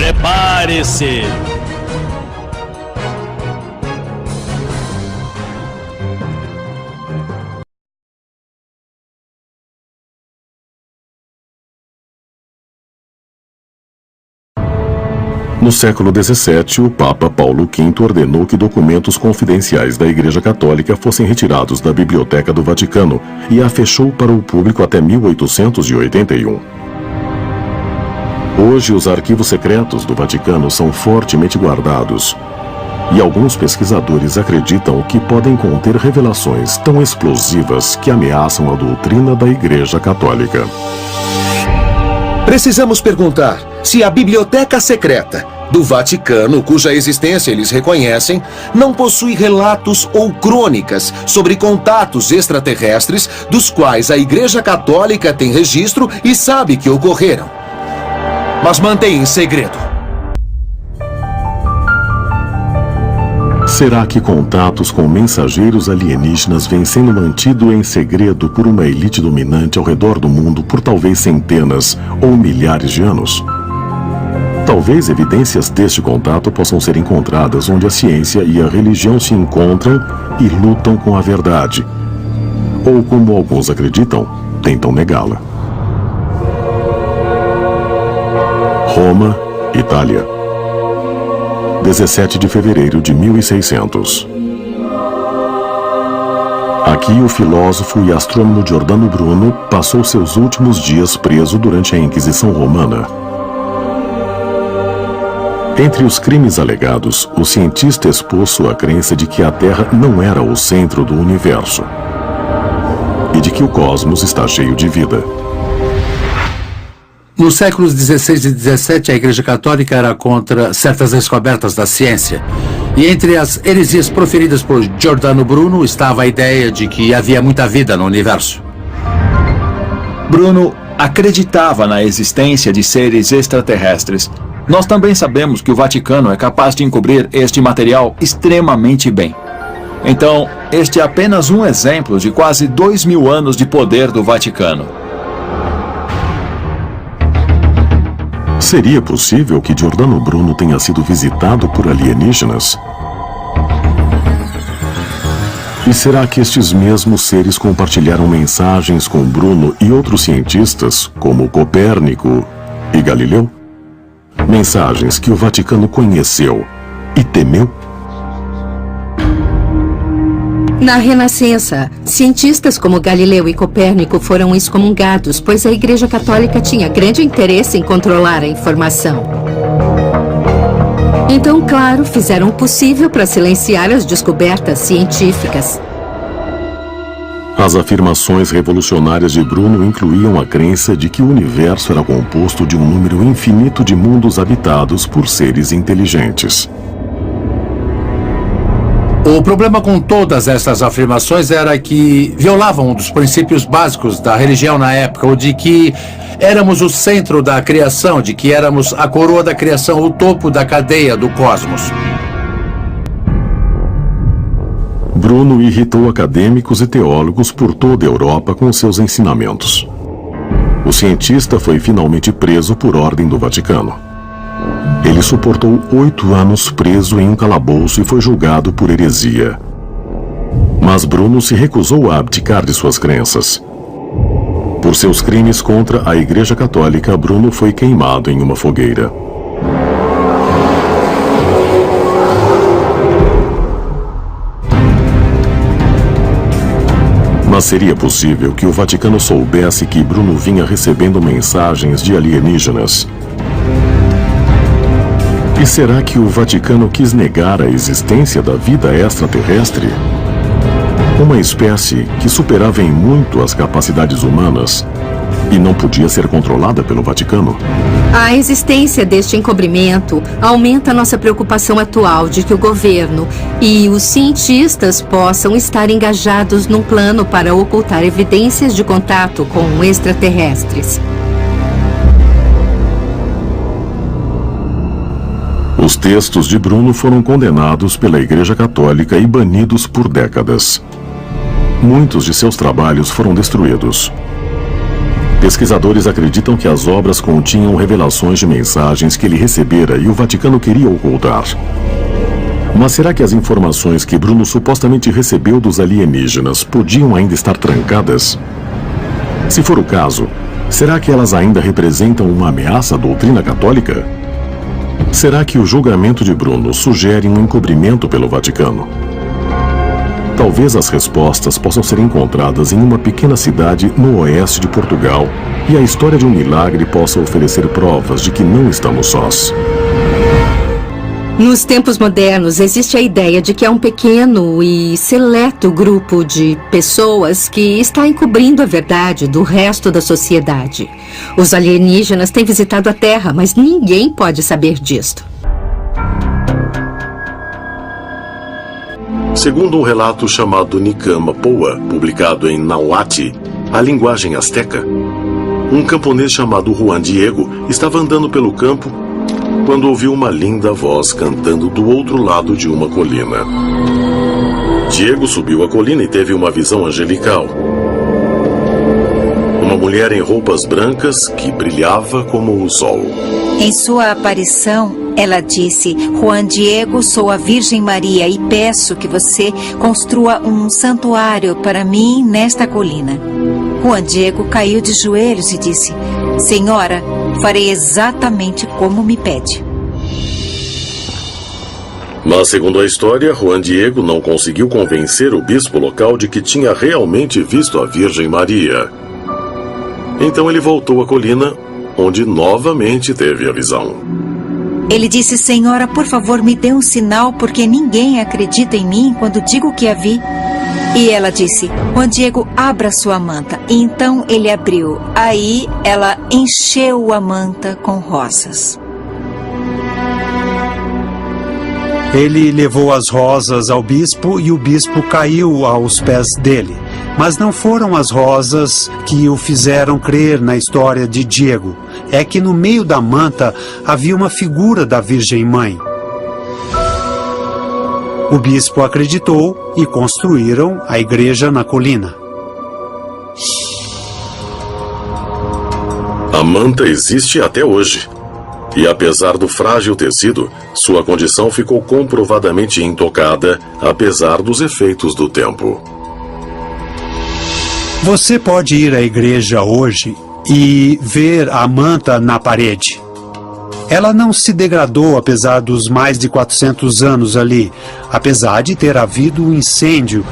Prepare-se! No século XVII, o Papa Paulo V ordenou que documentos confidenciais da Igreja Católica fossem retirados da Biblioteca do Vaticano e a fechou para o público até 1881. Hoje, os arquivos secretos do Vaticano são fortemente guardados, e alguns pesquisadores acreditam que podem conter revelações tão explosivas que ameaçam a doutrina da Igreja Católica. Precisamos perguntar se a Biblioteca Secreta do Vaticano, cuja existência eles reconhecem, não possui relatos ou crônicas sobre contatos extraterrestres dos quais a Igreja Católica tem registro e sabe que ocorreram, mas mantém em segredo. Será que contatos com mensageiros alienígenas vêm sendo mantidos em segredo por uma elite dominante ao redor do mundo por talvez centenas ou milhares de anos? Talvez evidências deste contato possam ser encontradas onde a ciência e a religião se encontram e lutam com a verdade, ou, como alguns acreditam, tentam negá-la. Roma, Itália. 17 de fevereiro de 1600. Aqui o filósofo e astrônomo Giordano Bruno passou seus últimos dias preso durante a Inquisição Romana. Entre os crimes alegados, o cientista expôs sua crença de que a Terra não era o centro do universo e de que o cosmos está cheio de vida. Nos séculos XVI e XVII, a Igreja Católica era contra certas descobertas da ciência. E entre as heresias proferidas por Giordano Bruno estava a ideia de que havia muita vida no universo. Bruno acreditava na existência de seres extraterrestres. Nós também sabemos que o Vaticano é capaz de encobrir este material extremamente bem. Então, este é apenas um exemplo de quase 2000 anos de poder do Vaticano. Seria possível que Giordano Bruno tenha sido visitado por alienígenas? E será que estes mesmos seres compartilharam mensagens com Bruno e outros cientistas, como Copérnico e Galileu? Mensagens que o Vaticano conheceu e temeu? Na Renascença, cientistas como Galileu e Copérnico foram excomungados, pois a Igreja Católica tinha grande interesse em controlar a informação. Então, claro, fizeram o possível para silenciar as descobertas científicas. As afirmações revolucionárias de Bruno incluíam a crença de que o universo era composto de um número infinito de mundos habitados por seres inteligentes. O problema com todas essas afirmações era que violavam um dos princípios básicos da religião na época, o de que éramos o centro da criação, de que éramos a coroa da criação, o topo da cadeia do cosmos. Bruno irritou acadêmicos e teólogos por toda a Europa com seus ensinamentos. O cientista foi finalmente preso por ordem do Vaticano. Ele suportou 8 anos preso em um calabouço e foi julgado por heresia. Mas Bruno se recusou a abdicar de suas crenças. Por seus crimes contra a Igreja Católica, Bruno foi queimado em uma fogueira. Mas seria possível que o Vaticano soubesse que Bruno vinha recebendo mensagens de alienígenas? E será que o Vaticano quis negar a existência da vida extraterrestre? Uma espécie que superava em muito as capacidades humanas e não podia ser controlada pelo Vaticano? A existência deste encobrimento aumenta nossa preocupação atual de que o governo e os cientistas possam estar engajados num plano para ocultar evidências de contato com extraterrestres. Os textos de Bruno foram condenados pela Igreja Católica e banidos por décadas. Muitos de seus trabalhos foram destruídos. Pesquisadores acreditam que as obras continham revelações de mensagens que ele recebera e o Vaticano queria ocultar. Mas será que as informações que Bruno supostamente recebeu dos alienígenas podiam ainda estar trancadas? Se for o caso, será que elas ainda representam uma ameaça à doutrina católica? Será que o julgamento de Bruno sugere um encobrimento pelo Vaticano? Talvez as respostas possam ser encontradas em uma pequena cidade no oeste de Portugal e a história de um milagre possa oferecer provas de que não estamos sós. Nos tempos modernos, existe a ideia de que há um pequeno e seleto grupo de pessoas que está encobrindo a verdade do resto da sociedade. Os alienígenas têm visitado a Terra, mas ninguém pode saber disto. Segundo um relato chamado Nicama Poa, publicado em Nahuatl, a linguagem asteca, um camponês chamado Juan Diego estava andando pelo campo quando ouviu uma linda voz cantando do outro lado de uma colina. Diego subiu a colina e teve uma visão angelical. Uma mulher em roupas brancas que brilhava como o sol. Em sua aparição, ela disse: Juan Diego, sou a Virgem Maria e peço que você construa um santuário para mim nesta colina. Juan Diego caiu de joelhos e disse: Senhora, farei exatamente como me pede. Mas, segundo a história, Juan Diego não conseguiu convencer o bispo local de que tinha realmente visto a Virgem Maria. Então ele voltou à colina, onde novamente teve a visão. Ele disse: Senhora, por favor, me dê um sinal, porque ninguém acredita em mim quando digo que a vi. E ela disse: Juan Diego, abra sua manta. E então ele abriu. Aí ela encheu a manta com rosas. Ele levou as rosas ao bispo e o bispo caiu aos pés dele. Mas não foram as rosas que o fizeram crer na história de Diego. É que no meio da manta havia uma figura da Virgem Mãe. O bispo acreditou e construíram a igreja na colina. A manta existe até hoje. E apesar do frágil tecido, sua condição ficou comprovadamente intocada, apesar dos efeitos do tempo. Você pode ir à igreja hoje e ver a manta na parede. Ela não se degradou apesar dos mais de 400 anos ali, apesar de ter havido um incêndio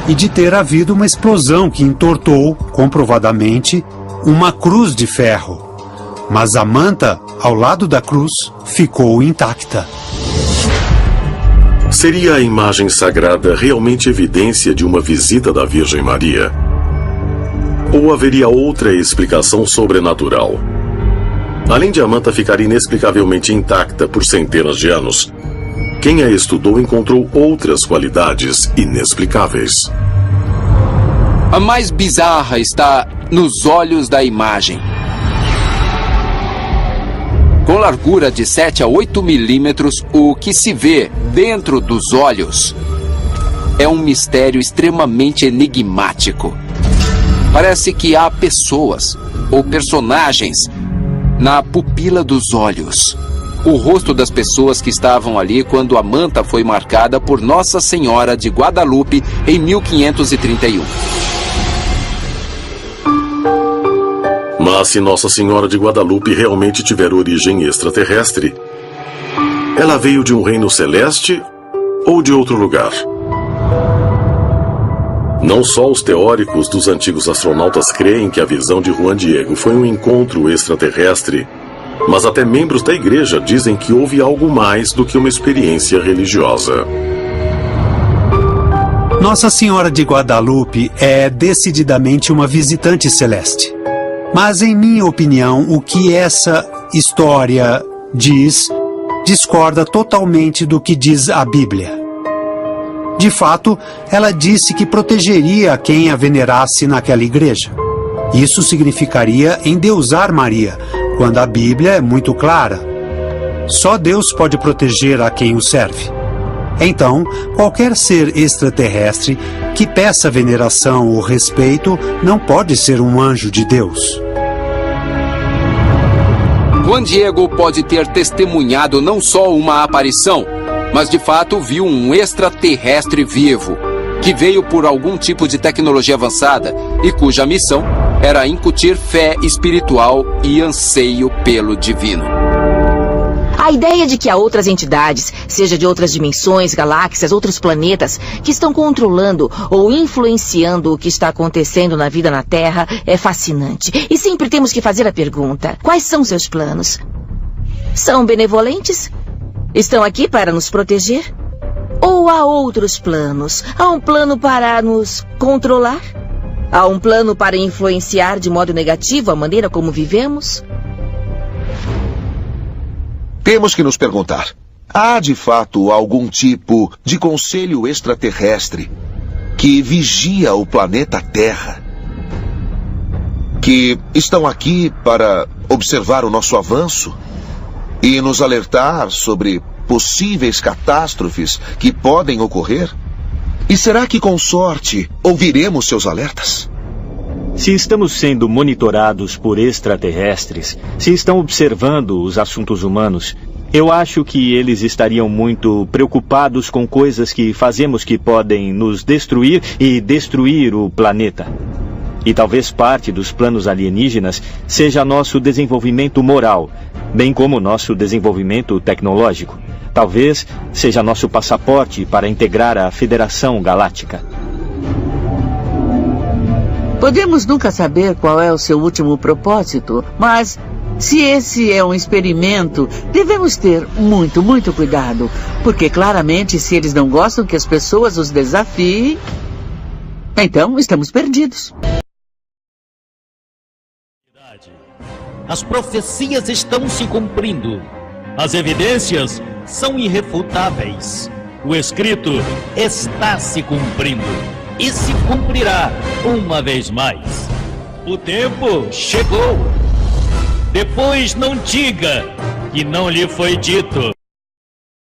e de ter havido uma explosão que entortou, comprovadamente, uma cruz de ferro. Mas a manta, ao lado da cruz, ficou intacta. Seria a imagem sagrada realmente evidência de uma visita da Virgem Maria? Ou haveria outra explicação sobrenatural? Além de a manta ficar inexplicavelmente intacta por centenas de anos, quem a estudou encontrou outras qualidades inexplicáveis. A mais bizarra está nos olhos da imagem. Com largura de 7 a 8 milímetros, o que se vê dentro dos olhos é um mistério extremamente enigmático. Parece que há pessoas ou personagens na pupila dos olhos. O rosto das pessoas que estavam ali quando a manta foi marcada por Nossa Senhora de Guadalupe em 1531. Mas se Nossa Senhora de Guadalupe realmente tiver origem extraterrestre, ela veio de um reino celeste ou de outro lugar? Não só os teóricos dos antigos astronautas creem que a visão de Juan Diego foi um encontro extraterrestre, mas até membros da igreja dizem que houve algo mais do que uma experiência religiosa. Nossa Senhora de Guadalupe é decididamente uma visitante celeste. Mas, em minha opinião, o que essa história diz discorda totalmente do que diz a Bíblia. De fato, ela disse que protegeria quem a venerasse naquela igreja. Isso significaria endeusar Maria, quando a Bíblia é muito clara. Só Deus pode proteger a quem o serve. Então, qualquer ser extraterrestre que peça veneração ou respeito não pode ser um anjo de Deus. Juan Diego pode ter testemunhado não só uma aparição, mas de fato viu um extraterrestre vivo, que veio por algum tipo de tecnologia avançada e cuja missão era incutir fé espiritual e anseio pelo divino. A ideia de que há outras entidades, seja de outras dimensões, galáxias, outros planetas, que estão controlando ou influenciando o que está acontecendo na vida na Terra é fascinante. E sempre temos que fazer a pergunta: quais são seus planos? São benevolentes? Estão aqui para nos proteger? Ou há outros planos? Há um plano para nos controlar? Há um plano para influenciar de modo negativo a maneira como vivemos? Temos que nos perguntar: há de fato algum tipo de conselho extraterrestre que vigia o planeta Terra? Que estão aqui para observar o nosso avanço e nos alertar sobre possíveis catástrofes que podem ocorrer? E será que, com sorte, ouviremos seus alertas? Se estamos sendo monitorados por extraterrestres, se estão observando os assuntos humanos, eu acho que eles estariam muito preocupados com coisas que fazemos que podem nos destruir e destruir o planeta. E talvez parte dos planos alienígenas seja nosso desenvolvimento moral, bem como nosso desenvolvimento tecnológico. Talvez seja nosso passaporte para integrar a Federação Galáctica. Podemos nunca saber qual é o seu último propósito, mas se esse é um experimento, devemos ter muito cuidado, porque claramente se eles não gostam que as pessoas os desafiem, então estamos perdidos. As profecias estão se cumprindo. As evidências são irrefutáveis. O escrito está se cumprindo. E se cumprirá uma vez mais. O tempo chegou. Depois não diga que não lhe foi dito.